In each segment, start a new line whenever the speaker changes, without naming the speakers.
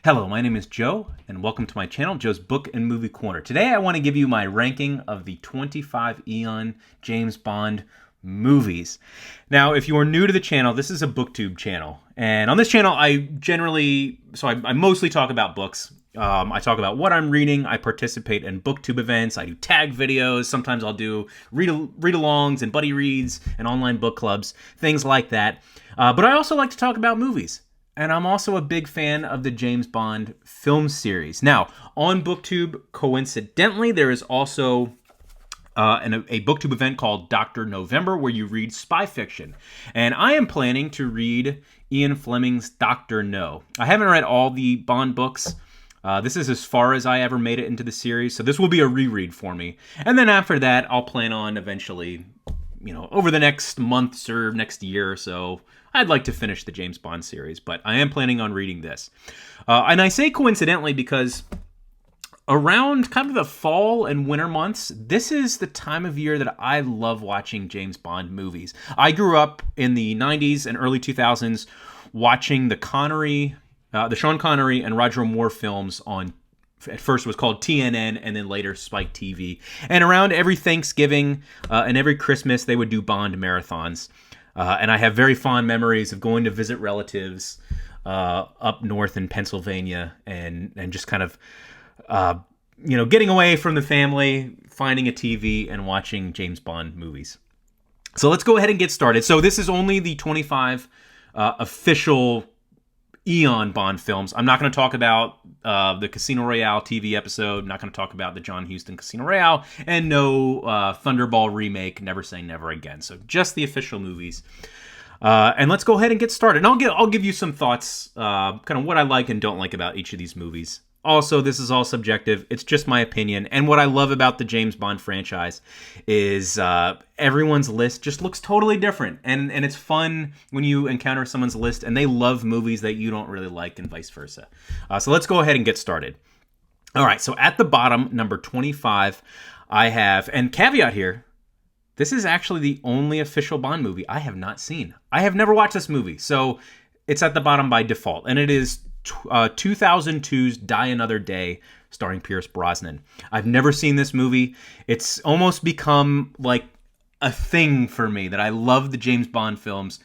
Hello, my name is Joe, and welcome to my channel, Joe's Book and Movie Corner. Today I want to give you my ranking of the 25 Eon James Bond movies. Now, if you are new to the channel, this is a booktube channel. And on this channel, I mostly talk about books. I talk about what I'm reading. I participate in booktube events. I do tag videos. Sometimes I'll do read-alongs and buddy reads and online book clubs, things like that. But I also like to talk about movies. And I'm also a big fan of the James Bond film series. Now, on BookTube, coincidentally, there is also a BookTube event called Dr No-vember where you read spy fiction. And I am planning to read Ian Fleming's Dr No. I haven't read all the Bond books. This is as far as I ever made it into the series, so this will be a reread for me. And then after that, I'll plan on eventually, over the next months or next year or so, I'd like to finish the James Bond series, but I am planning on reading this. And I say coincidentally because around kind of the fall and winter months, this is the time of year that I love watching James Bond movies. I grew up in the 90s and early 2000s watching the Sean Connery and Roger Moore films on, at first it was called TNN and then later Spike TV. And around every Thanksgiving and every Christmas, they would do Bond marathons. And I have very fond memories of going to visit relatives up north in Pennsylvania and just kind of, getting away from the family, finding a TV and watching James Bond movies. So let's go ahead and get started. So this is only the 25 official Eon Bond films. I'm not going to talk about the Casino Royale TV episode. I'm not going to talk about the John Huston Casino Royale, and no Thunderball remake, Never Say Never Again. So just the official movies. And let's go ahead and get started. And I'll give you some thoughts, kind of what I like and don't like about each of these movies. Also, this is all subjective. It's just my opinion. And what I love about the James Bond franchise is everyone's list just looks totally different. And it's fun when you encounter someone's list and they love movies that you don't really like and vice versa. So let's go ahead and get started. All right, so at the bottom, number 25, I have, and caveat here, this is actually the only official Bond movie I have not seen. I have never watched this movie, so it's at the bottom by default. And it is 2002's Die Another Day, starring Pierce Brosnan. I've never seen this movie. It's almost become like a thing for me that I love the James Bond films,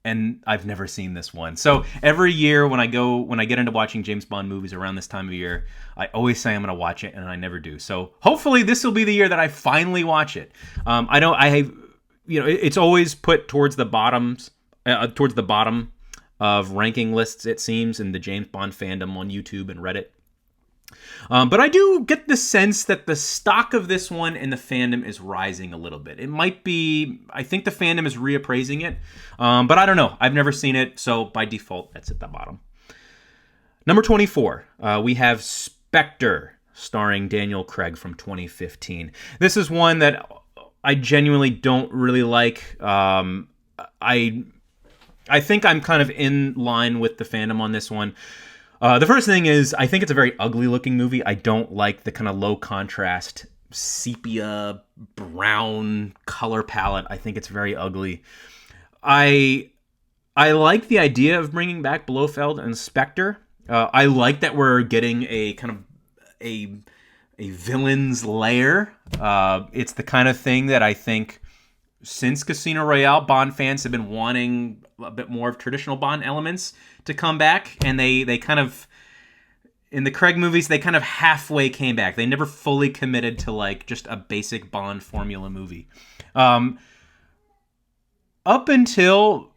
and I've never seen this one. So every year when I get into watching James Bond movies around this time of year, I always say I'm going to watch it, and I never do. So hopefully this will be the year that I finally watch it. It's always put towards the bottom of ranking lists, it seems, in the James Bond fandom on YouTube and Reddit. But I do get the sense that the stock of this one in the fandom is rising a little bit. It might be, I think the fandom is reappraising it, but I don't know. I've never seen it, so by default, that's at the bottom. Number 24, we have Spectre, starring Daniel Craig from 2015. This is one that I genuinely don't really like. I think I'm kind of in line with the fandom on this one. The first thing is, I think it's a very ugly-looking movie. I don't like the kind of low-contrast, sepia, brown color palette. I think it's very ugly. I like the idea of bringing back Blofeld and Spectre. I like that we're getting a kind of a villain's lair. It's the kind of thing that I think since Casino Royale, Bond fans have been wanting a bit more of traditional Bond elements to come back, and they kind of, in the Craig movies, they kind of halfway came back. They never fully committed to like just a basic Bond formula movie. Up until,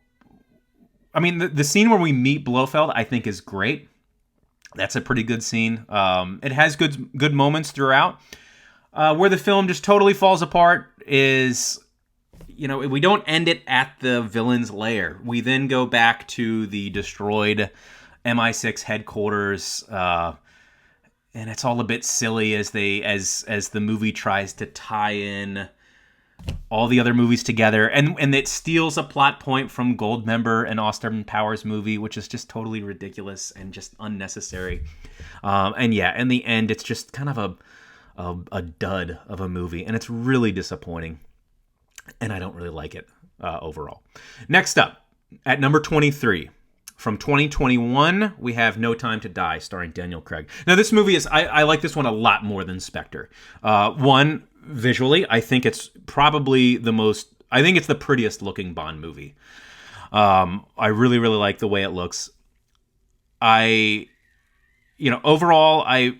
the scene where we meet Blofeld, I think is great. That's a pretty good scene. It has good moments throughout. Where the film just totally falls apart is, we don't end it at the villain's lair. We then go back to the destroyed MI6 headquarters, and it's all a bit silly as the movie tries to tie in all the other movies together, and it steals a plot point from Goldmember and Austin Powers movie, which is just totally ridiculous and just unnecessary. In the end, it's just kind of a dud of a movie, and it's really disappointing. And I don't really like it overall. Next up, at number 23, From 2021, we have No Time to Die, starring Daniel Craig. Now, this movie is, I like this one a lot more than Spectre. One, visually, I think it's probably I think it's the prettiest looking Bond movie. I really, really like the way it looks. Overall, I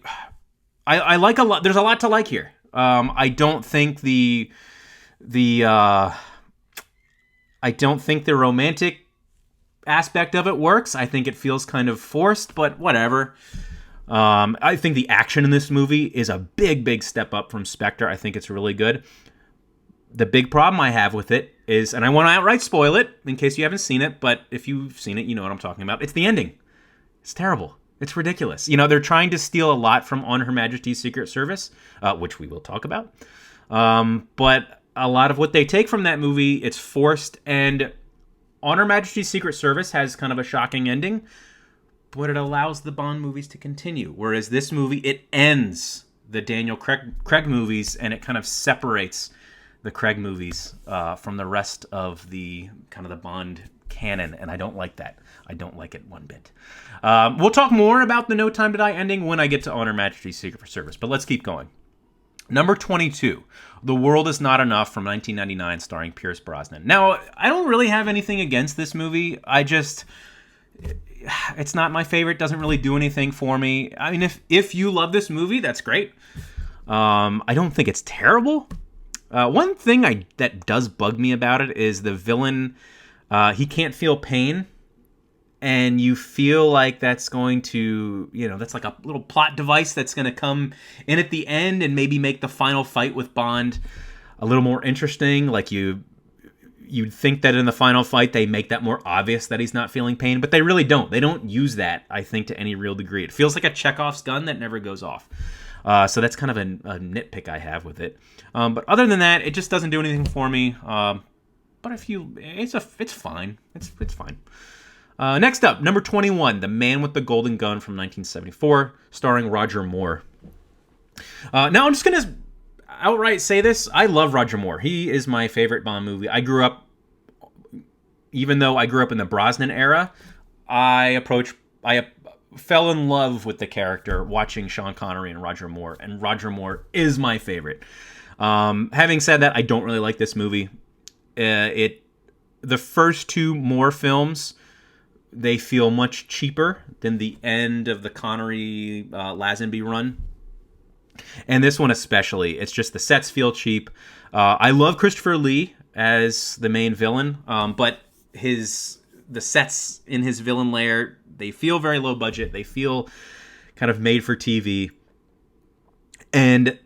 like a lot. There's a lot to like here. I don't think the romantic aspect of it works. I think it feels kind of forced, but whatever. I think the action in this movie is a big, big step up from Spectre. I think it's really good. The big problem I have with it is, and I want to outright spoil it in case you haven't seen it, but if you've seen it, you know what I'm talking about. It's the ending. It's terrible. It's ridiculous. They're trying to steal a lot from On Her Majesty's Secret Service, which we will talk about. But a lot of what they take from that movie, it's forced, and On Her Majesty's Secret Service has kind of a shocking ending, but it allows the Bond movies to continue. Whereas this movie, it ends the Daniel Craig movies, and it kind of separates the Craig movies from the rest of the kind of the Bond canon, and I don't like that. I don't like it one bit. We'll talk more about the No Time to Die ending when I get to On Her Majesty's Secret Service, but let's keep going. Number 22, The World Is Not Enough from 1999, starring Pierce Brosnan. Now, I don't really have anything against this movie. It's not my favorite. Doesn't really do anything for me. I mean, if you love this movie, that's great. I don't think it's terrible. One thing that does bug me about it is the villain. He can't feel pain, and you feel like that's going to, that's like a little plot device that's going to come in at the end and maybe make the final fight with Bond a little more interesting. Like you'd think that in the final fight they make that more obvious that he's not feeling pain, but they really don't. They don't use that, I think, to any real degree. It feels like a Chekhov's gun that never goes off. So that's kind of a nitpick I have with it. But other than that, it just doesn't do anything for me. But it's fine. It's fine. Next up, number 21, The Man with the Golden Gun from 1974, starring Roger Moore. Now I'm just gonna outright say this: I love Roger Moore. He is my favorite Bond movie. Even though I grew up in the Brosnan era, I fell in love with the character watching Sean Connery and Roger Moore is my favorite. Having said that, I don't really like this movie. The first two Moore films, they feel much cheaper than the end of the Connery Lazenby run. And this one especially, it's just the sets feel cheap. I love Christopher Lee as the main villain, but the sets in his villain lair, they feel very low budget. They feel kind of made for TV. And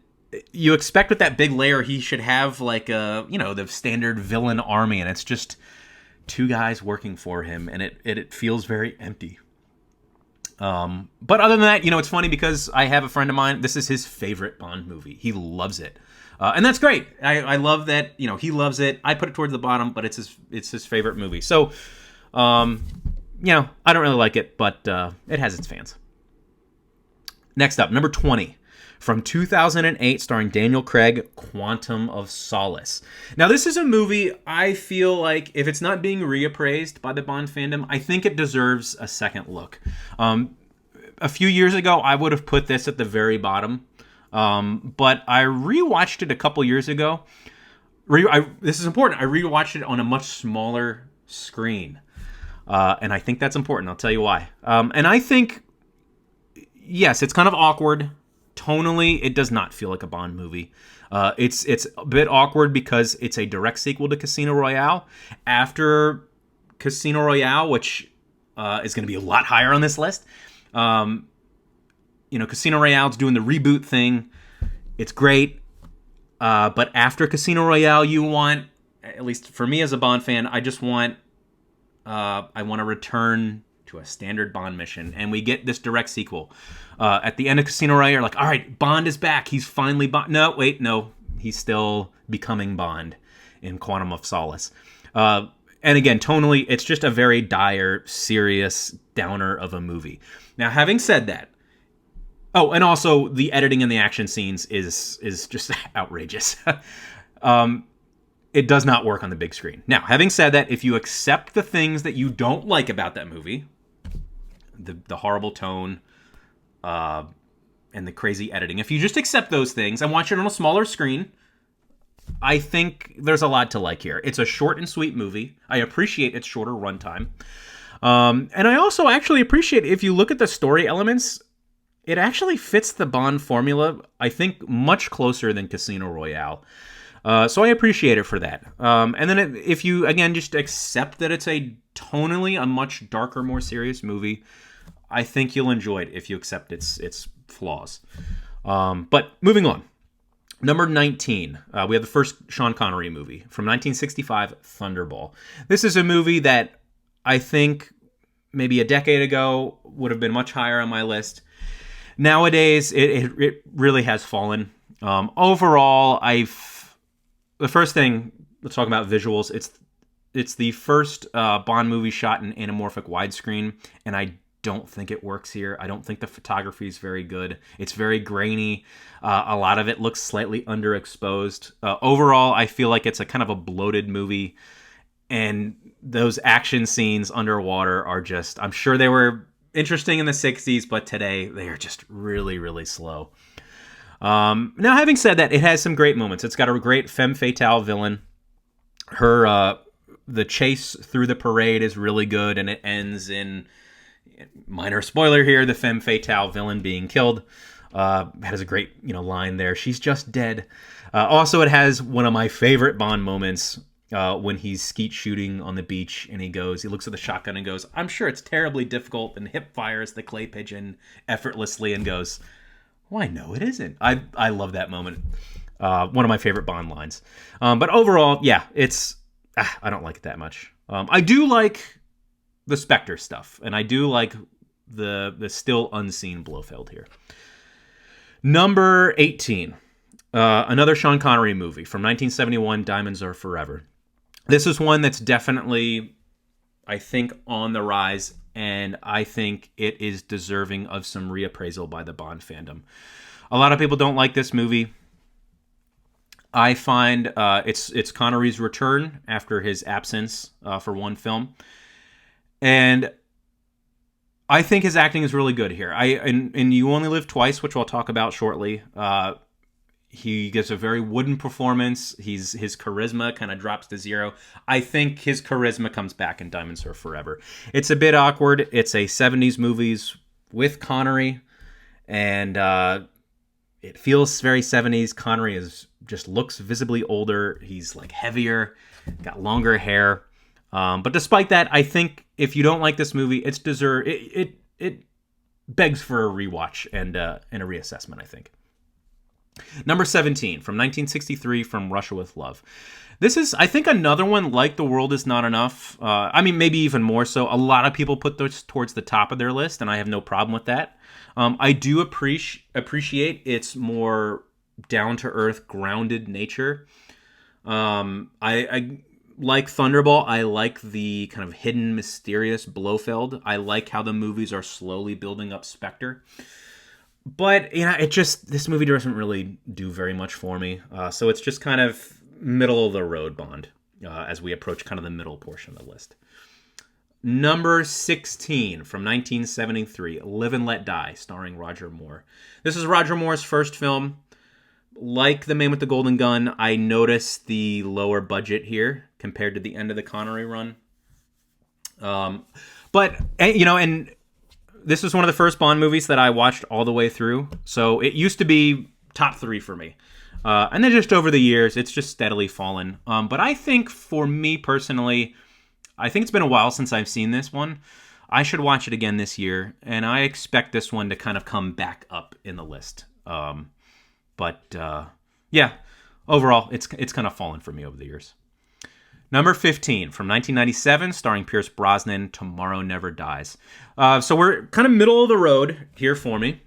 you expect with that big lair he should have like the standard villain army, and it's just two guys working for him, and it feels very empty. But other than that, it's funny because I have a friend of mine, this is his favorite Bond movie. He loves it. And that's great. I love that, he loves it. I put it towards the bottom, but it's his favorite movie. So, I don't really like it, but it has its fans. Next up, number 20. From 2008, starring Daniel Craig, Quantum of Solace. Now, this is a movie I feel like, if it's not being reappraised by the Bond fandom, I think it deserves a second look. A few years ago, I would have put this at the very bottom, but I rewatched it a couple years ago. This is important. I rewatched it on a much smaller screen, and I think that's important. I'll tell you why. And I think, yes, it's kind of awkward. Tonally, it does not feel like a Bond movie. It's a bit awkward because it's a direct sequel to Casino Royale. After Casino Royale, which is going to be a lot higher on this list, Casino Royale's doing the reboot thing. It's great. But after Casino Royale, you want, at least for me as a Bond fan, I want to return to a standard Bond mission, and we get this direct sequel. At the end of Casino Royale, you're like, all right, Bond is back. He's finally Bond. No. He's still becoming Bond in Quantum of Solace. And again, tonally, it's just a very dire, serious downer of a movie. Now, having said that, and also the editing and the action scenes is just outrageous. It does not work on the big screen. Now, having said that, if you accept the things that you don't like about that movie, the horrible tone, and the crazy editing. If you just accept those things and watch it on a smaller screen, I think there's a lot to like here. It's a short and sweet movie. I appreciate its shorter runtime. And I also actually appreciate, if you look at the story elements, it actually fits the Bond formula, I think, much closer than Casino Royale. So I appreciate it for that. And then if you, again, just accept that it's tonally a much darker, more serious movie, I think you'll enjoy it if you accept its flaws. But moving on. Number 19, we have the first Sean Connery movie from 1965, Thunderball. This is a movie that I think maybe a decade ago would have been much higher on my list. Nowadays, it really has fallen. Overall, the first thing, let's talk about visuals. It's the first Bond movie shot in anamorphic widescreen, and I don't think it works here. I don't think the photography is very good. It's very grainy. A lot of it looks slightly underexposed. Overall, I feel like it's a kind of a bloated movie, and those action scenes underwater are just, I'm sure they were interesting in the 60s, but today they are just really, really slow. Now, having said that, it has some great moments. It's got a great femme fatale villain. The chase through the parade is really good, and it ends in, minor spoiler here, the femme fatale villain being killed. Has a great line there. She's just dead. Also, it has one of my favorite Bond moments when he's skeet shooting on the beach, and he looks at the shotgun and goes, "I'm sure it's terribly difficult," and hip fires the clay pigeon effortlessly and goes, "Why, no, it isn't." I love that moment. One of my favorite Bond lines. But overall, yeah, I don't like it that much. I do like the Spectre stuff, and I do like the still unseen Blofeld here. Number 18, another Sean Connery movie from 1971, Diamonds Are Forever. This is one that's definitely, I think, on the rise, and I think it is deserving of some reappraisal by the Bond fandom. A lot of people don't like this movie. I find it's Connery's return after his absence for one film. And I think his acting is really good here. And You Only Live Twice, which I'll talk about shortly, he gives a very wooden performance. His charisma kind of drops to zero. I think his charisma comes back in Diamonds Are Forever. It's a bit awkward. It's a 70s movies with Connery, and it feels very 70s. Connery just looks visibly older. He's like heavier, got longer hair. But despite that, I think if you don't like this movie, it begs for a rewatch and a reassessment, I think. Number 17, from 1963, From Russia with Love. This is, I think, another one like The World Is Not Enough. Maybe even more so. A lot of people put this towards the top of their list, and I have no problem with that. I do appreciate its more down-to-earth, grounded nature. I like Thunderball. I like the kind of hidden, mysterious Blofeld. I like how the movies are slowly building up Spectre. But, this movie doesn't really do very much for me. So it's just kind of middle of the road Bond as we approach kind of the middle portion of the list. Number 16 from 1973, Live and Let Die, starring Roger Moore. This is Roger Moore's first film. Like The Man with the Golden Gun, I noticed the lower budget here compared to the end of the Connery run. And this was one of the first Bond movies that I watched all the way through. So it used to be top 3 for me. And then just over the years, it's just steadily fallen. But I think for me personally, I think it's been a while since I've seen this one. I should watch it again this year. And I expect this one to kind of come back up in the list. Overall, it's kind of fallen for me over the years. Number 15, from 1997, starring Pierce Brosnan, Tomorrow Never Dies. So we're kind of middle of the road here for me.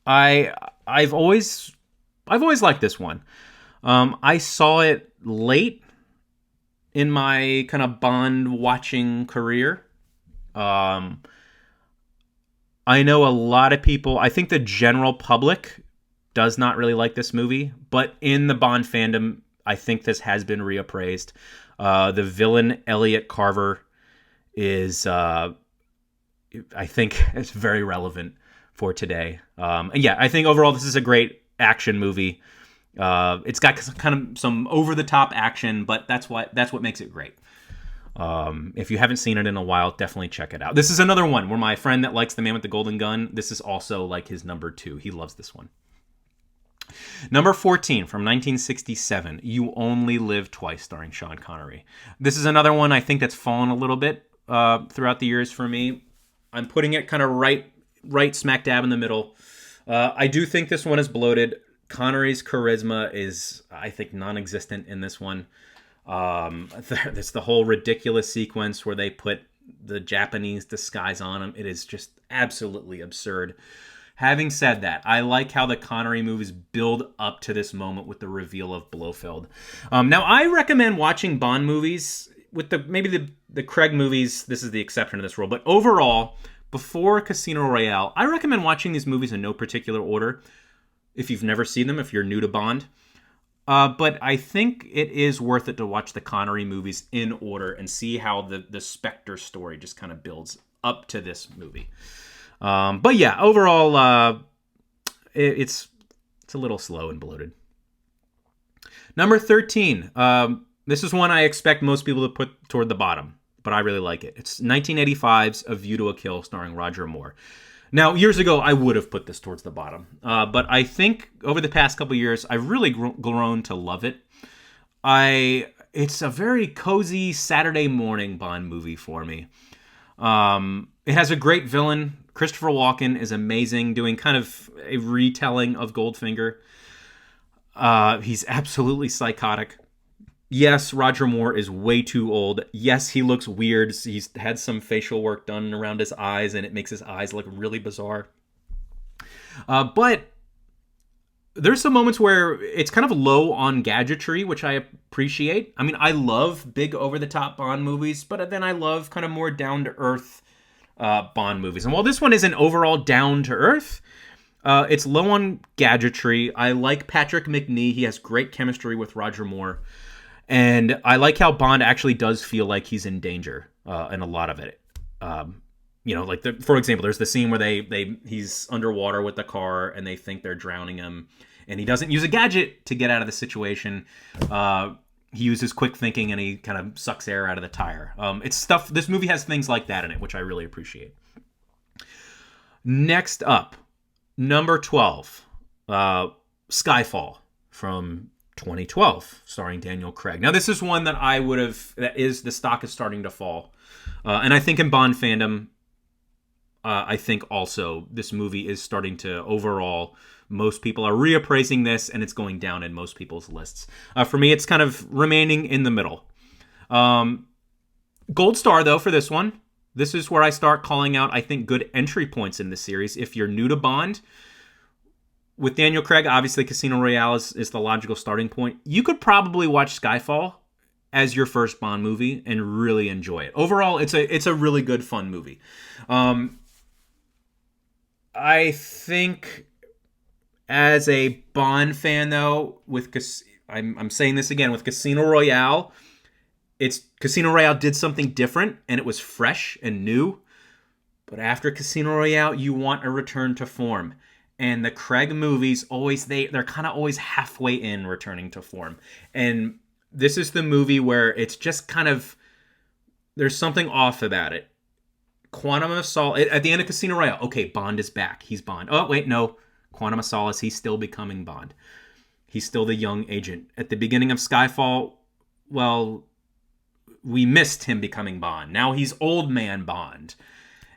I've always liked this one. I saw it late in my kind of Bond watching career. I know a lot of people, I think the general public does not really like this movie, but in the Bond fandom, I think this has been reappraised. The villain, Elliot Carver, is I think it's very relevant for today. And yeah, I think overall this is a great action movie. It's got kind of some over-the-top action, but that's what makes it great. If you haven't seen it in a while, definitely check it out. This is another one where my friend that likes The Man with the Golden Gun, this is also like his number 2. He loves this one. Number 14 from 1967, You Only Live Twice, starring Sean Connery. This is another one I think that's fallen a little bit throughout the years for me. I'm putting it kind of right smack dab in the middle. I do think this one is bloated. Connery's charisma is, I think, non-existent in this one. There's the whole ridiculous sequence where they put the Japanese disguise on him. It is just absolutely absurd. Having said that, I like how the Connery movies build up to this moment with the reveal of Blofeld. Now, I recommend watching Bond movies with the Craig movies. This is the exception to this rule. But overall, before Casino Royale, I recommend watching these movies in no particular order. If you've never seen them, if you're new to Bond. But I think it is worth it to watch the Connery movies in order and see how the Spectre story just kind of builds up to this movie. But yeah, overall, it's a little slow and bloated. Number 13. This is one I expect most people to put toward the bottom, but I really like it. It's 1985's A View to a Kill, starring Roger Moore. Now, years ago, I would have put this towards the bottom, but I think over the past couple of years, I've really grown to love it. It's a very cozy Saturday morning Bond movie for me. It has a great villain. Christopher Walken is amazing, doing kind of a retelling of Goldfinger. He's absolutely psychotic. Yes, Roger Moore is way too old. Yes, he looks weird. He's had some facial work done around his eyes, and it makes his eyes look really bizarre. But there's some moments where it's kind of low on gadgetry, which I appreciate. I mean, I love big over-the-top Bond movies, but then I love kind of more down-to-earth Bond movies. And while this one isn't overall down-to-earth, it's low on gadgetry. I like Patrick Macnee. He has great chemistry with Roger Moore. And I like how Bond actually does feel like he's in danger in a lot of it. Like for example, there's the scene where he's underwater with the car and they think they're drowning him, and he doesn't use a gadget to get out of the situation. He uses quick thinking and he kind of sucks air out of the tire. It's stuff. This movie has things like that in it, which I really appreciate. Next up, number 12, Skyfall from 2012, starring Daniel Craig. Now, this is one that the stock is starting to fall. And I think in Bond fandom, I think also this movie is starting to overall, most people are reappraising this and it's going down in most people's lists. For me, it's kind of remaining in the middle. Gold star, though, for this one. This is where I start calling out, I think, good entry points in the series. If you're new to Bond, with Daniel Craig, obviously Casino Royale is the logical starting point. You could probably watch Skyfall as your first Bond movie and really enjoy it. Overall, it's a really good, fun movie. I think as a Bond fan, though, I'm saying this again, with Casino Royale, Casino Royale did something different and it was fresh and new. But after Casino Royale, you want a return to form. And the Craig movies they're kind of always halfway in returning to form. And this is the movie where it's just kind of, there's something off about it. Quantum of Solace, at the end of Casino Royale, okay, Bond is back. He's Bond. Oh, wait, no. Quantum of Solace, he's still becoming Bond. He's still the young agent. At the beginning of Skyfall, well, we missed him becoming Bond. Now he's old man Bond.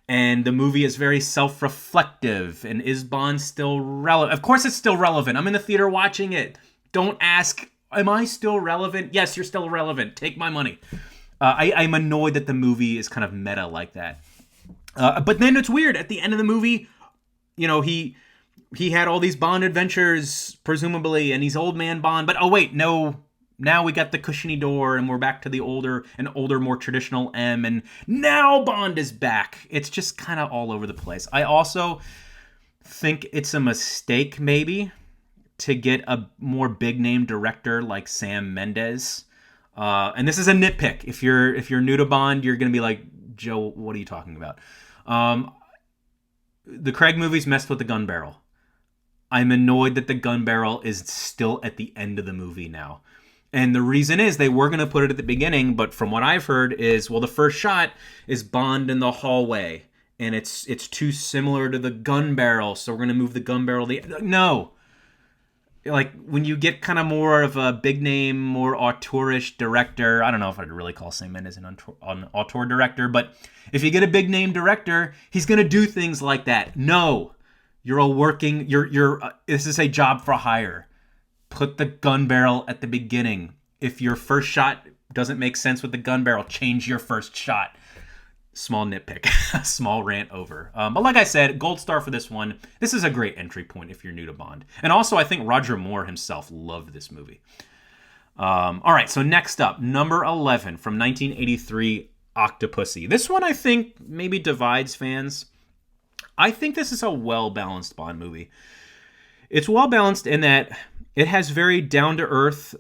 And the movie is very self-reflective. And is Bond still relevant? Of course it's still relevant. I'm in the theater watching it. Don't ask, am I still relevant? Yes, you're still relevant. Take my money. I'm annoyed that the movie is kind of meta like that. But then it's weird. At the end of the movie, he had all these Bond adventures, presumably, and he's old man Bond. But, oh, wait, no. Now we got the cushiony door, and we're back to the older, more traditional M, and now Bond is back. It's just kind of all over the place. I also think it's a mistake, maybe, to get a more big-name director like Sam Mendes. And this is a nitpick. If you're new to Bond, you're going to be like, Joe, what are you talking about? Um, the Craig movies messed with the gun barrel. I'm annoyed that the gun barrel is still at the end of the movie now. And the reason is they were going to put it at the beginning, but from what I've heard is, well, the first shot is Bond in the hallway, and it's too similar to the gun barrel, so we're going to move the gun barrel. No. Like, when you get kind of more of a big name, more auteurish director, I don't know if I'd really call Sam Mendes an auteur director, but if you get a big name director, he's going to do things like that. No. This is a job for hire. Put the gun barrel at the beginning. If your first shot doesn't make sense with the gun barrel, change your first shot. Small nitpick, small rant over. But like I said, gold star for this one. This is a great entry point if you're new to Bond. And also, I think Roger Moore himself loved this movie. All right, so next up, number 11 from 1983, Octopussy. This one, I think, maybe divides fans. I think this is a well-balanced Bond movie. It's well-balanced in that it has very down-to-earth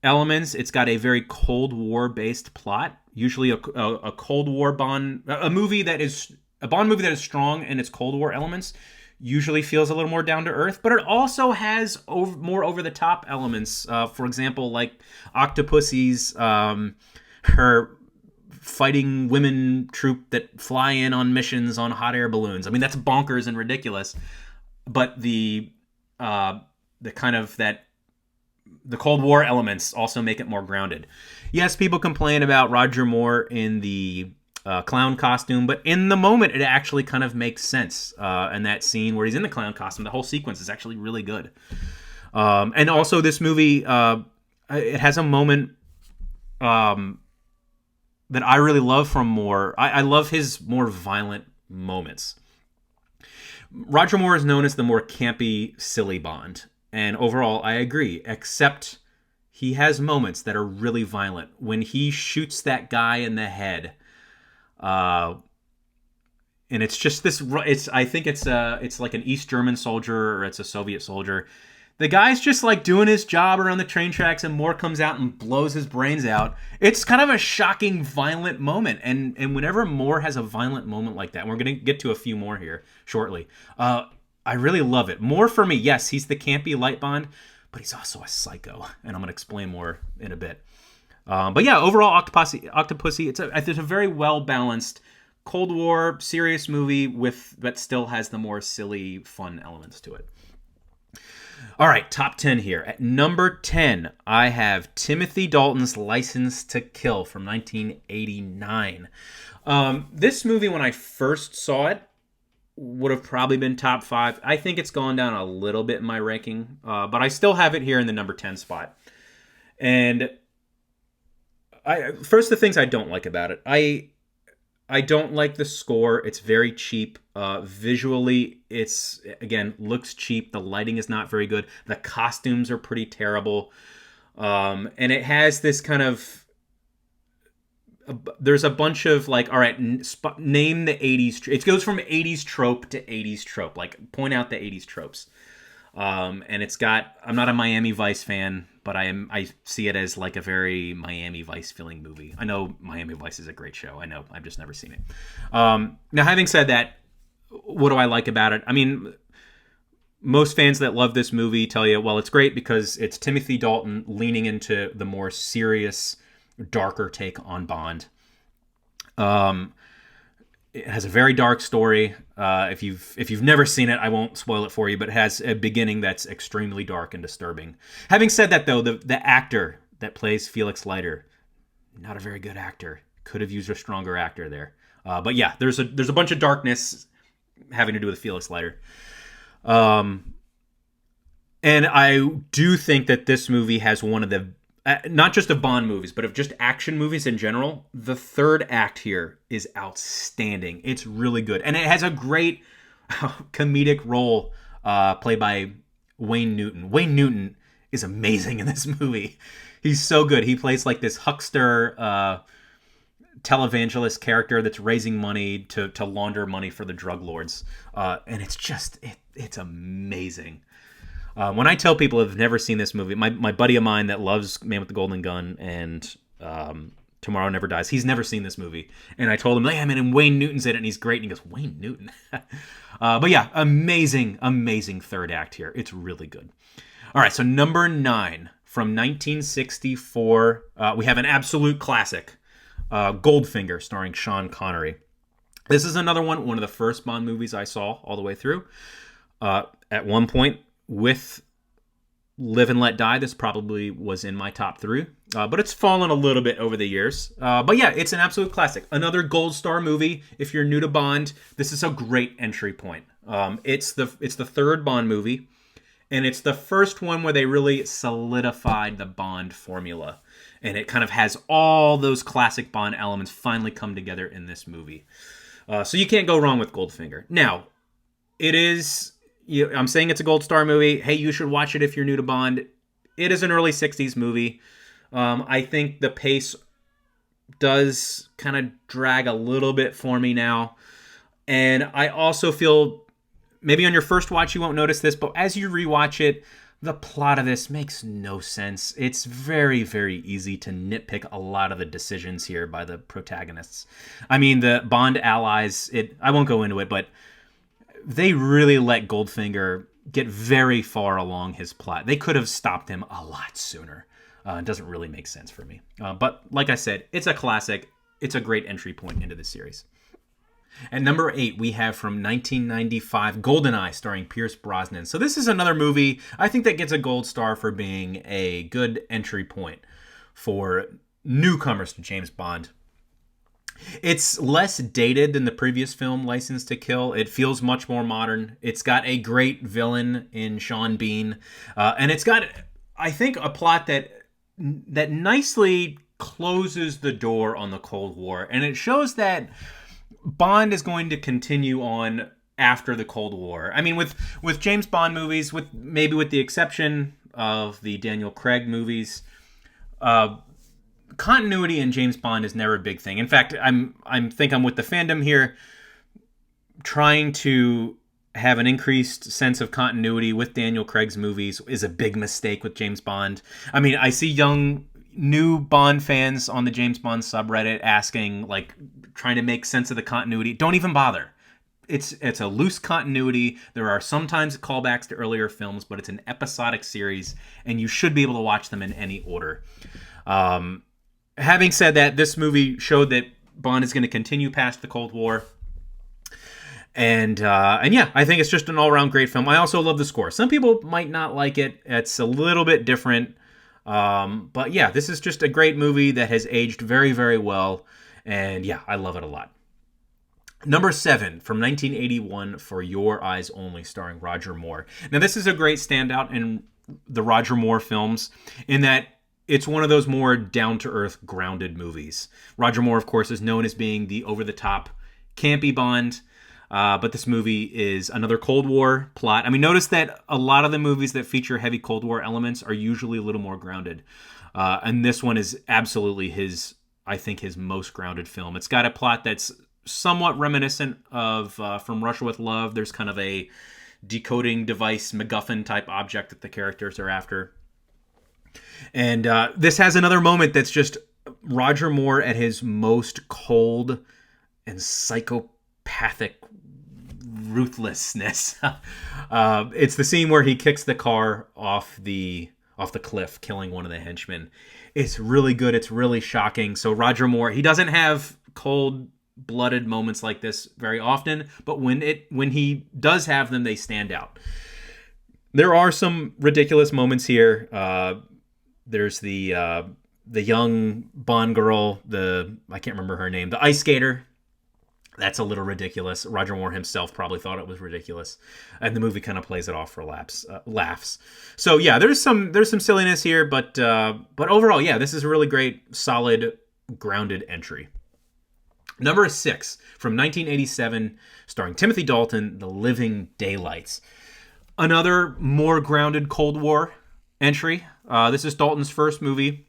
elements. It's got a very Cold War-based plot. Usually a Cold War Bond, a Bond movie that is strong in its Cold War elements, usually feels a little more down to earth, but it also has more over the top elements. For example, like Octopussy's her fighting women troop that fly in on missions on hot air balloons. I mean, that's bonkers and ridiculous, but the Cold War elements also make it more grounded. Yes, people complain about Roger Moore in the clown costume, but in the moment, it actually kind of makes sense. And that scene where he's in the clown costume, the whole sequence is actually really good. And also, this movie, it has a moment that I really love from Moore. I love his more violent moments. Roger Moore is known as the more campy, silly Bond. And overall, I agree, except he has moments that are really violent. When he shoots that guy in the head, and it's just this, I think it's like an East German soldier or it's a Soviet soldier. The guy's just like doing his job around the train tracks and Moore comes out and blows his brains out. It's kind of a shocking, violent moment. And whenever Moore has a violent moment like that, and we're going to get to a few more here shortly, I really love it. More for me, yes, he's the campy light Bond, but he's also a psycho, and I'm going to explain more in a bit. But yeah, overall, Octopussy, it's a very well-balanced Cold War serious movie that still has the more silly, fun elements to it. All right, top 10 here. At number 10, I have Timothy Dalton's License to Kill from 1989. This movie, when I first saw it, would have probably been top 5. I think it's gone down a little bit in my ranking, but I still have it here in the number 10 spot. And first, the things I don't like about it. I don't like the score. It's very cheap. Visually, it's, again, looks cheap. The lighting is not very good. The costumes are pretty terrible. And it has this kind of... There's a bunch of like, all right, name the 80s. It goes from 80s trope to 80s trope. Like, point out the 80s tropes. And it's got... I'm not a Miami Vice fan, but I see it as like a very Miami Vice feeling movie. I know Miami Vice is a great show. I know. I've just never seen it. Now, having said that, what do I like about it? I mean, most fans that love this movie tell you, well, it's great because it's Timothy Dalton leaning into the more serious, darker take on Bond. It has a very dark story. If you've never seen it, I won't spoil it for you, but it has a beginning that's extremely dark and disturbing. Having said that, though, the actor that plays Felix Leiter, not a very good actor. Could have used a stronger actor there. But yeah, there's a bunch of darkness having to do with Felix Leiter. And I do think that this movie has one of the, not just of Bond movies, but of just action movies in general, the third act here is outstanding. It's really good. And it has a great comedic role played by Wayne Newton. Wayne Newton is amazing in this movie. He's so good. He plays like this huckster televangelist character that's raising money to launder money for the drug lords. And it's just, it's amazing. When I tell people who've never seen this movie, my buddy of mine that loves Man with the Golden Gun and Tomorrow Never Dies. He's never seen this movie. And I told him, hey, man, and Wayne Newton's in it, and he's great. And he goes, Wayne Newton? But yeah, amazing, amazing third act here. It's really good. All right, so number 9 from 1964. We have an absolute classic, Goldfinger, starring Sean Connery. This is another one of the first Bond movies I saw all the way through. At one point, with Live and Let Die, this probably was in my top 3, but it's fallen a little bit over the years. But yeah, it's an absolute classic. Another gold star movie. If you're new to Bond, this is a great entry point. It's the third Bond movie, and it's the first one where they really solidified the Bond formula, and it kind of has all those classic Bond elements finally come together in this movie. So you can't go wrong with Goldfinger. Now, it is... I'm saying it's a gold star movie. Hey, you should watch it if you're new to Bond. It is an early 60s movie. I think the pace does kind of drag a little bit for me now. And I also feel, maybe on your first watch you won't notice this, but as you rewatch it, the plot of this makes no sense. It's very, very easy to nitpick a lot of the decisions here by the protagonists. I mean, the Bond allies, I won't go into it, but they really let Goldfinger get very far along his plot. They could have stopped him a lot sooner. It doesn't really make sense for me. But like I said, it's a classic. It's a great entry point into the series. At number 8, we have from 1995, GoldenEye, starring Pierce Brosnan. So this is another movie I think that gets a gold star for being a good entry point for newcomers to James Bond. It's less dated than the previous film, License to Kill. It feels much more modern. It's got a great villain in Sean Bean. And it's got, I think, a plot that nicely closes the door on the Cold War. And it shows that Bond is going to continue on after the Cold War. I mean, with James Bond movies, with the exception of the Daniel Craig movies, continuity in James Bond is never a big thing. In fact, I'm with the fandom here, trying to have an increased sense of continuity with Daniel Craig's movies is a big mistake with James Bond. I mean, I see new Bond fans on the James Bond subreddit asking, like, trying to make sense of the continuity. Don't even bother. It's a loose continuity. There are sometimes callbacks to earlier films, but it's an episodic series, and you should be able to watch them in any order. Having said that, this movie showed that Bond is going to continue past the Cold War. And yeah, I think it's just an all-around great film. I also love the score. Some people might not like it. It's a little bit different. But yeah, this is just a great movie that has aged very, very well. And yeah, I love it a lot. Number 7 from 1981, For Your Eyes Only, starring Roger Moore. Now, this is a great standout in the Roger Moore films in that it's one of those more down-to-earth, grounded movies. Roger Moore, of course, is known as being the over-the-top, campy Bond, but this movie is another Cold War plot. I mean, notice that a lot of the movies that feature heavy Cold War elements are usually a little more grounded. And this one is absolutely his most grounded film. It's got a plot that's somewhat reminiscent of From Russia with Love. There's kind of a decoding device, MacGuffin-type object that the characters are after. And this has another moment that's just Roger Moore at his most cold and psychopathic ruthlessness. It's the scene where he kicks the car off the cliff, killing one of the henchmen. It's really good. It's really shocking. So Roger Moore, he doesn't have cold-blooded moments like this very often, but when he does have them, they stand out. There are some ridiculous moments here. There's the young Bond girl, I can't remember her name, the ice skater. That's a little ridiculous. Roger Moore himself probably thought it was ridiculous, and the movie kind of plays it off for laughs. So yeah, there's some silliness here, but overall, yeah, this is a really great, solid, grounded entry. Number 6 from 1987, starring Timothy Dalton, The Living Daylights. Another more grounded Cold War entry. This is Dalton's first movie.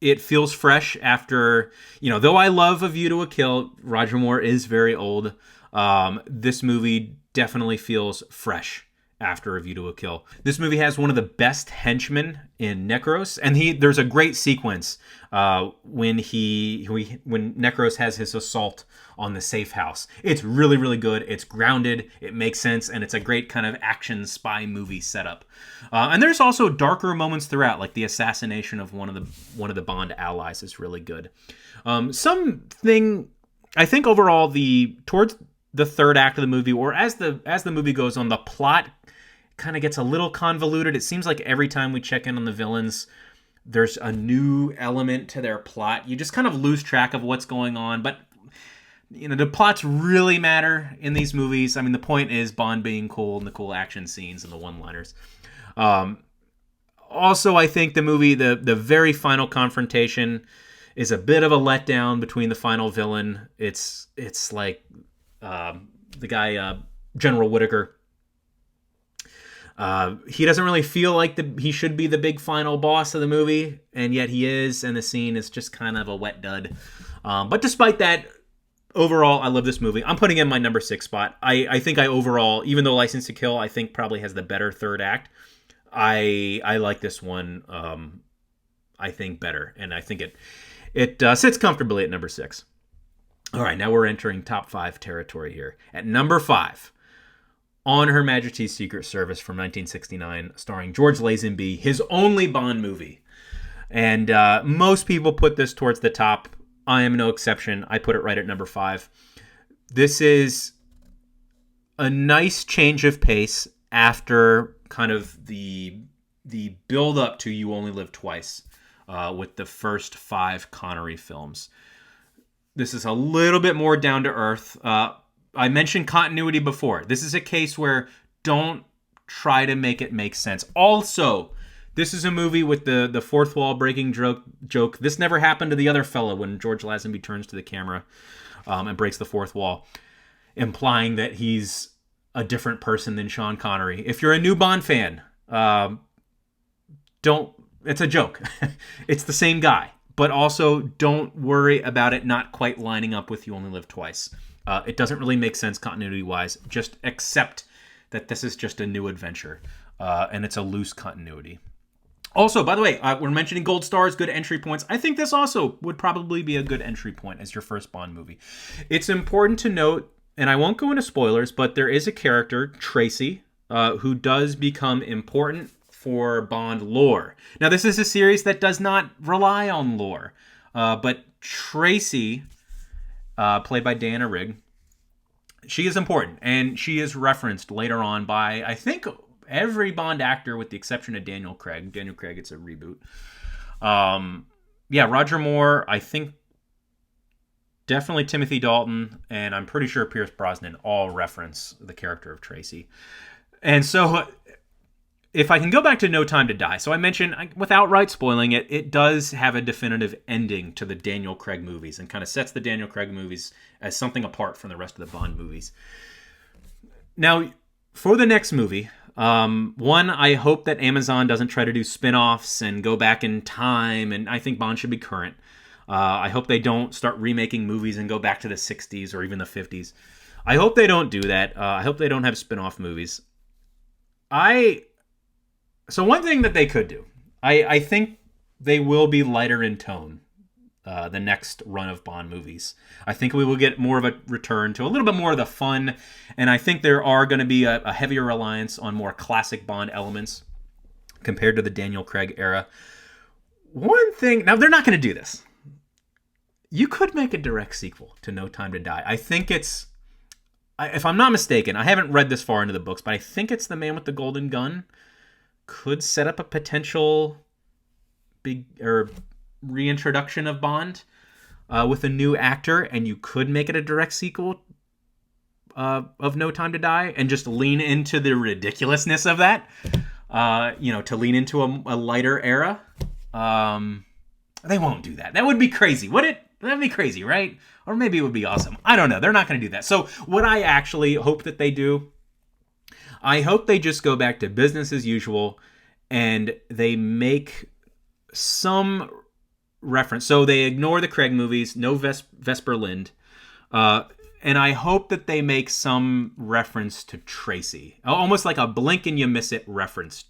It feels fresh after, though I love A View to a Kill, Roger Moore is very old. This movie definitely feels fresh
after A View to a Kill. This movie has one of the best henchmen in Necros, and there's a great sequence when Necros has his assault on the safe house. It's really, really good. It's grounded. It makes sense, and it's a great kind of action spy movie setup. And there's also darker moments throughout, like the assassination of one of the Bond allies is really good. Something I think overall towards the third act of the movie, or as the movie goes on, the plot kind of gets a little convoluted. It seems like every time we check in on the villains, there's a new element to their plot. You just kind of lose track of what's going on. But the plots really matter in these movies. I mean, the point is Bond being cool and the cool action scenes and the one-liners. Also, I think the movie, the very final confrontation is a bit of a letdown between the final villain. It's like the guy, General Whitaker. He doesn't really feel like he should be the big final boss of the movie, and yet he is, and the scene is just kind of a wet dud. But despite that, overall, I love this movie. I'm putting it in my number 6 spot. I think overall, even though License to Kill, I think probably has the better third act, I like this one, I think, better, and I think it sits comfortably at number 6. All right, now we're entering top 5 territory here. At number 5, On Her Majesty's Secret Service from 1969, starring George Lazenby, his only Bond movie. And most people put this towards the top. I am no exception. I put it right at number 5. This is a nice change of pace after kind of the build up to You Only Live Twice with the first 5 Connery films. This is a little bit more down to earth. I mentioned continuity before. This is a case where don't try to make it make sense. Also, this is a movie with the fourth wall breaking joke. This never happened to the other fella when George Lazenby turns to the camera and breaks the fourth wall, implying that he's a different person than Sean Connery. If you're a new Bond fan, it's a joke. It's the same guy. But also, don't worry about it not quite lining up with You Only Live Twice. It doesn't really make sense continuity-wise. Just accept that this is just a new adventure, and it's a loose continuity. Also, by the way, we're mentioning gold stars, good entry points. I think this also would probably be a good entry point as your first Bond movie. It's important to note, and I won't go into spoilers, but there is a character, Tracy, who does become important for Bond lore. Now, this is a series that does not rely on lore, but Tracy, played by Diana Rigg, she is important, and she is referenced later on by, I think, every Bond actor with the exception of Daniel Craig. Daniel Craig, it's a reboot. Roger Moore, I think, definitely Timothy Dalton, and I'm pretty sure Pierce Brosnan all reference the character of Tracy. And so, if I can go back to No Time to Die, so I mentioned, without outright spoiling it, it does have a definitive ending to the Daniel Craig movies and kind of sets the Daniel Craig movies as something apart from the rest of the Bond movies. Now, for the next movie, one, I hope that Amazon doesn't try to do spin-offs and go back in time, and I think Bond should be current. I hope they don't start remaking movies and go back to the 60s or even the 50s. I hope they don't do that. I hope they don't have spin-off movies. So one thing that they could do, I think they will be lighter in tone the next run of Bond movies. I think we will get more of a return to a little bit more of the fun, and I think there are going to be a heavier reliance on more classic Bond elements compared to the Daniel Craig era. One thing, now they're not going to do this. You could make a direct sequel to No Time to Die. I think it's, if I'm not mistaken, I haven't read this far into the books, but I think it's The Man with the Golden Gun could set up a potential big reintroduction of Bond with a new actor, and you could make it a direct sequel of No Time to Die and just lean into the ridiculousness of that, to lean into a lighter era. They won't do that. That would be crazy. Would it? That'd be crazy, right? Or maybe it would be awesome. I don't know. They're not going to do that. So what I actually hope that they do, I hope they just go back to business as usual and they make some reference. So they ignore the Craig movies, no Vesper Lind.
and I hope that they make some reference to Tracy, almost like a blink and you miss it reference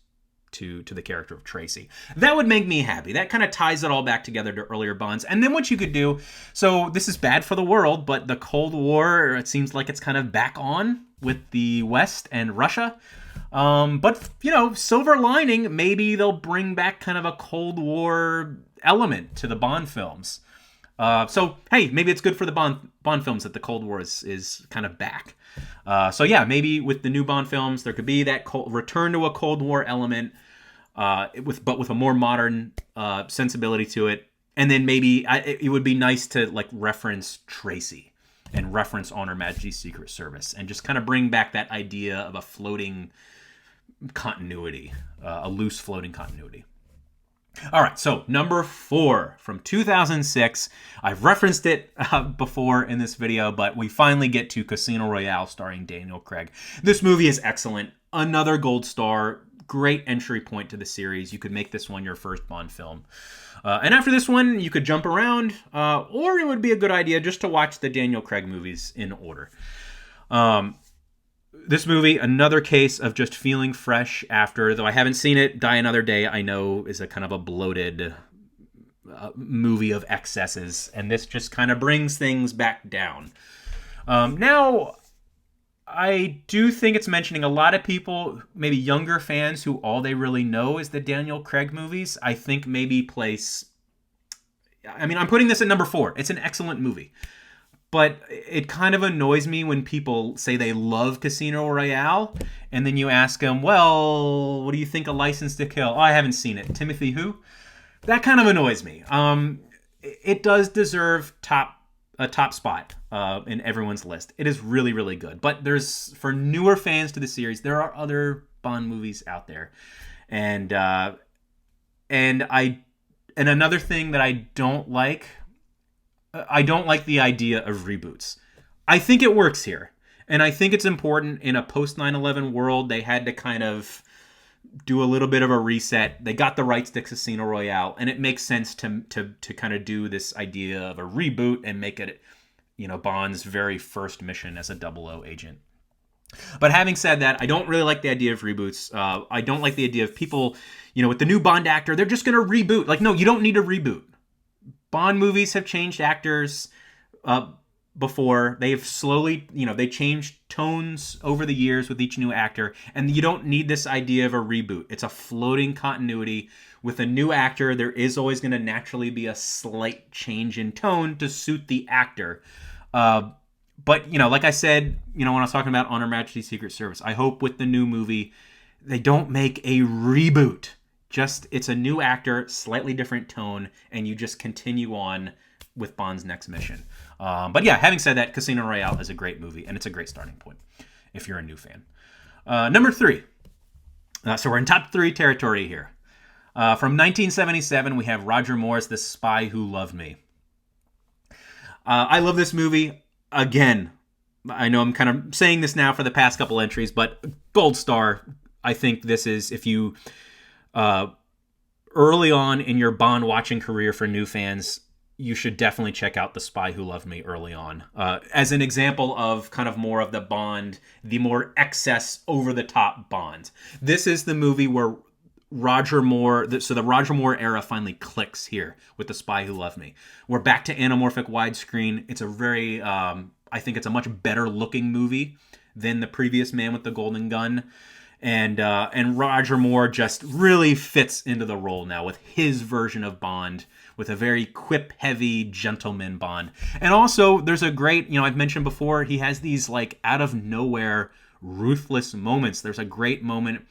to the character of Tracy. That would make me happy. That kind of ties it all back together to earlier Bonds. And then what you could do, so this is bad for the world, but the Cold War, it seems like it's kind of back on with the West and Russia. But, you know, silver lining, maybe they'll bring back kind of a Cold War element to the Bond films. So, hey, maybe it's good for the Bond films that the Cold War is kind of back. So, yeah, maybe with the new Bond films, there could be that return to a Cold War element, but with a more modern sensibility to it. And then maybe it would be nice to, like, reference Tracy and reference On Her Majesty's Secret Service and just kind of bring back that idea of a floating continuity, a loose floating continuity. All right, so number 4 from 2006. I've referenced it before in this video, but we finally get to Casino Royale starring Daniel Craig. This movie is excellent. Another gold star. Great entry point to the series. You could make this one your first Bond film. And after this one, you could jump around, or it would be a good idea just to watch the Daniel Craig movies in order. This movie, another case of just feeling fresh after, though I haven't seen it, Die Another Day, I know is a kind of a bloated movie of excesses, and this just kind of brings things back down. Now, I do think it's mentioning a lot of people, maybe younger fans, who all they really know is the Daniel Craig movies, I think maybe place... I mean, I'm putting this at number 4. It's an excellent movie. But it kind of annoys me when people say they love Casino Royale, and then you ask them, well, what do you think of License to Kill? Oh, I haven't seen it. Timothy who? That kind of annoys me. It does deserve a top spot in everyone's list. It is really, really good. But for newer fans to the series, there are other Bond movies out there. And another thing that I don't like the idea of reboots. I think it works here. And I think it's important in a post 9/11 world. They had to kind of do a little bit of a reset. They got the rights to Casino Royale, and it makes sense to kind of do this idea of a reboot and make it, you know, Bond's very first mission as a 00 agent. But having said that, I don't really like the idea of reboots. I don't like the idea of people, you know, with the new Bond actor, they're just going to reboot. Like, no, you don't need a reboot. Bond movies have changed actors before. They've slowly, you know, they changed tones over the years with each new actor, and you don't need this idea of a reboot. It's a floating continuity. With a new actor, there is always going to naturally be a slight change in tone to suit the actor. But, you know, like I said, you know, when I was talking about On Her Majesty's Secret Service, I hope with the new movie, they don't make a reboot. Just, it's a new actor, slightly different tone, and you just continue on with Bond's next mission. But yeah, having said that, Casino Royale is a great movie, and it's a great starting point if you're a new fan. Number 3. So we're in top 3 territory here. From 1977, we have Roger Moore's The Spy Who Loved Me. I love this movie. Again, I know I'm kind of saying this now for the past couple entries, but gold star. I think this is, if you... early on in your Bond watching career for new fans, you should definitely check out The Spy Who Loved Me early on. As an example of kind of more of the Bond, the more excess, over-the-top Bond. This is the movie where Roger Moore, so the Roger Moore era finally clicks here with The Spy Who Loved Me. We're back to anamorphic widescreen. It's a very, I think it's a much better looking movie than the previous Man with the Golden Gun. And Roger Moore just really fits into the role now with his version of Bond, with a very quip-heavy gentleman Bond. And also, there's a great, you know, I've mentioned before, he has these, like, out-of-nowhere, ruthless moments. There's a great moment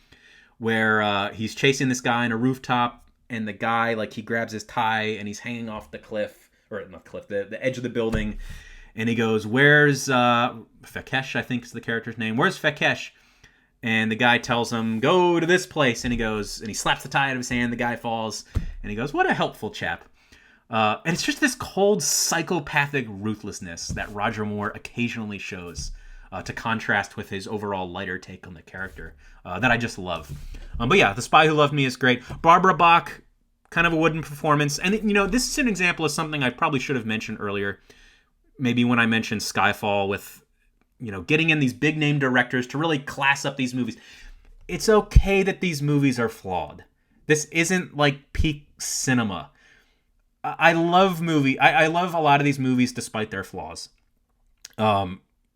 where he's chasing this guy on a rooftop, and the guy, like, he grabs his tie, and he's hanging off the cliff, or not cliff, the edge of the building, and he goes, where's Fekesh, I think is the character's name. Where's Fekesh? And the guy tells him, go to this place. And he goes, and he slaps the tie out of his hand. The guy falls. And he goes, what a helpful chap. And it's just this cold, psychopathic ruthlessness that Roger Moore occasionally shows to contrast with his overall lighter take on the character that I just love. But yeah, The Spy Who Loved Me is great. Barbara Bach, kind of a wooden performance. And, you know, this is an example of something I probably should have mentioned earlier.
maybe when I mentioned Skyfall with, getting in these big name directors to really class up these movies. It's okay that these movies are flawed. This isn't like peak cinema. I love I love a lot of these movies despite their flaws.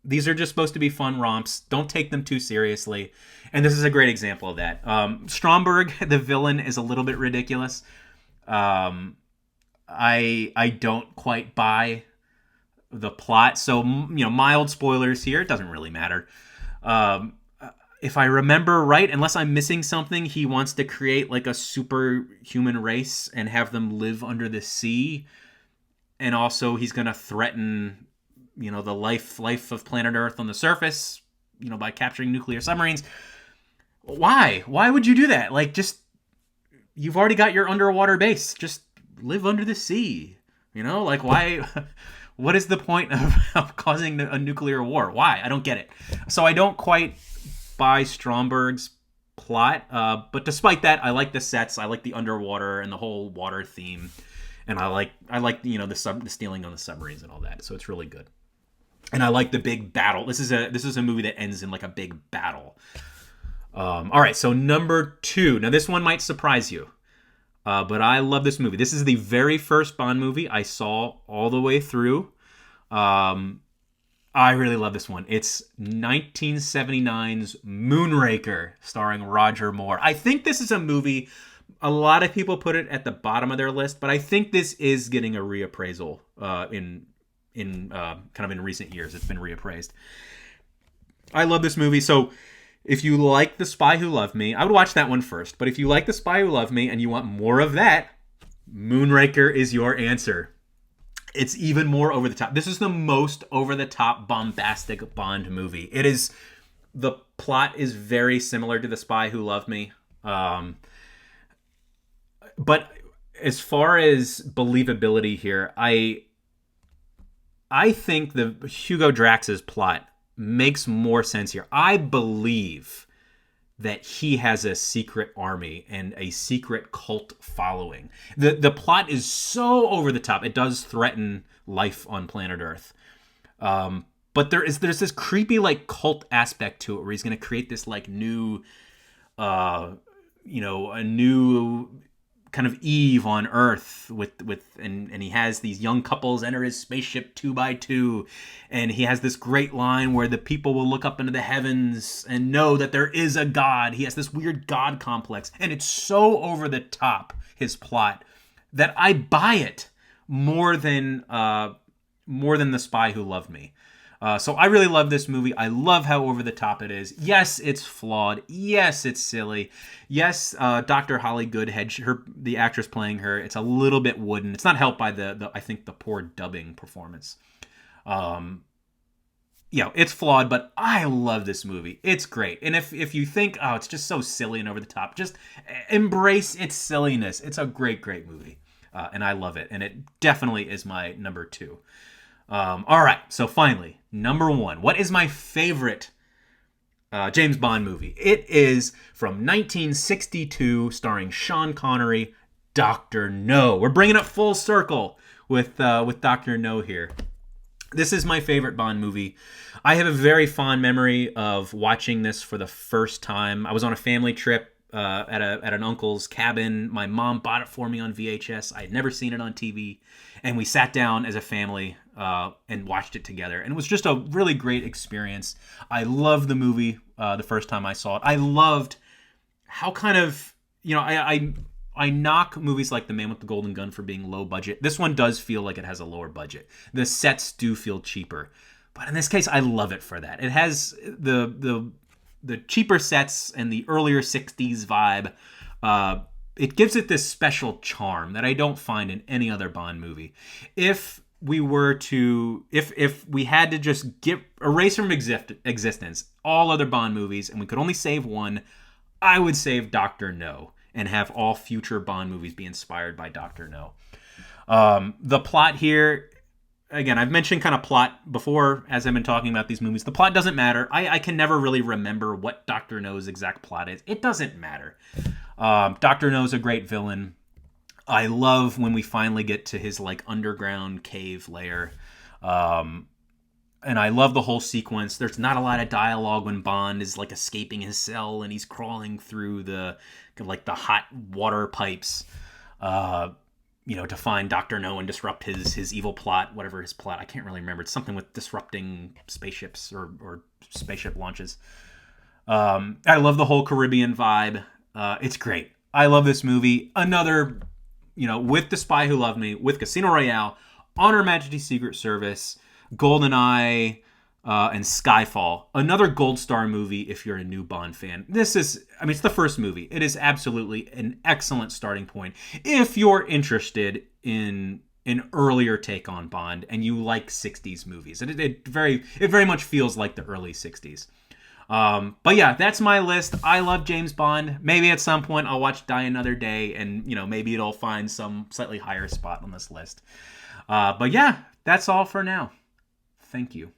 These are just supposed to be fun romps. Don't take them too seriously. And this is a great example of that. Stromberg, the villain, is a little bit ridiculous. I don't quite buy the plot. So, mild spoilers here. It doesn't really matter. If I remember right, unless I'm missing something, he wants to create like a superhuman race and have them live under the sea. And also he's going to threaten, the life of planet Earth on the surface, by capturing nuclear submarines. Why? Why would you do that? Like, you've already got your underwater base. Just live under the sea. Like, why? What is the point of causing a nuclear war? Why? I don't get it. So I don't quite buy Stromberg's plot, but despite that, I like the sets. I like the underwater and the whole water theme, and I like the stealing on the submarines and all that. So it's really good, and I like the big battle. This is a movie that ends in like a big battle. All right, so number 2. Now this one might surprise you, but I love this movie. This is the very first Bond movie I saw all the way through. I really love this one. It's 1979's Moonraker, starring Roger Moore. I think this is a movie, a lot of people put it at the bottom of their list, but I think this is getting a reappraisal in recent years. It's been reappraised. I love this movie. So if you like The Spy Who Loved Me, I would watch that one first. But if you like The Spy Who Loved Me and you want more of that, Moonraker is your answer. It's even more over the top. This is the most over the top bombastic Bond movie. The plot is very similar to The Spy Who Loved Me. But as far as believability here, I think the Hugo Drax's plot makes more sense here. I believe that he has a secret army and a secret cult following. The plot is so over the top. It does threaten life on planet Earth. But there's this creepy like cult aspect to it where he's going to create this like new, a new kind of Eve on Earth and he has these young couples enter his spaceship 2 by 2, and he has this great line where the people will look up into the heavens and know that there is a God. He has this weird God complex, and it's so over the top, his plot, that I buy it more than The Spy Who Loved Me. So I really love this movie. I love how over the top it is. Yes, it's flawed. Yes, it's silly. Yes, Dr. Holly Goodhead, the actress playing her, it's a little bit wooden. It's not helped by I think the poor dubbing performance. It's flawed, but I love this movie. It's great. And if you think, oh, it's just so silly and over the top, just embrace its silliness. It's a great, great movie. And I love it. And it definitely is my number 2. All right, so finally, number 1. What is my favorite James Bond movie? It is from 1962, starring Sean Connery, Dr. No. We're bringing it full circle with Dr. No here. This is my favorite Bond movie. I have a very fond memory of watching this for the first time. I was on a family trip at an uncle's cabin. My mom bought it for me on VHS. I had never seen it on TV, and we sat down as a family and watched it together, and it was just a really great experience. I loved the movie the first time I saw it. I loved how kind of, I knock movies like The Man with the Golden Gun for being low budget. This one does feel like it has a lower budget. The sets do feel cheaper, but in this case, I love it for that. It has the cheaper sets and the earlier 60s vibe. It gives it this special charm that I don't find in any other Bond movie. If we had to just erase from existence all other Bond movies and we could only save one, I would save Dr. No and have all future Bond movies be inspired by Dr. No. The plot here, again, I've mentioned kind of plot before as I've been talking about these movies. The plot doesn't matter. I can never really remember what Dr. No's exact plot is. It doesn't matter. Dr. No's a great villain. I love when we finally get to his like underground cave lair. And I love the whole sequence. There's not a lot of dialogue when Bond is like escaping his cell and he's crawling through the hot water pipes, to find Dr. No and disrupt his evil plot, whatever his plot. I can't really remember. It's something with disrupting spaceships or spaceship launches. I love the whole Caribbean vibe. It's great. I love this movie. Another, with The Spy Who Loved Me, with Casino Royale, On Her Majesty's Secret Service, GoldenEye, and Skyfall. Another gold star movie if you're a new Bond fan. It's the first movie. It is absolutely an excellent starting point if you're interested in an earlier take on Bond and you like 60s movies. It very much feels like the early 60s. But yeah, that's my list. I love James Bond. Maybe at some point I'll watch Die Another Day and, maybe it'll find some slightly higher spot on this list. But yeah, that's all for now. Thank you.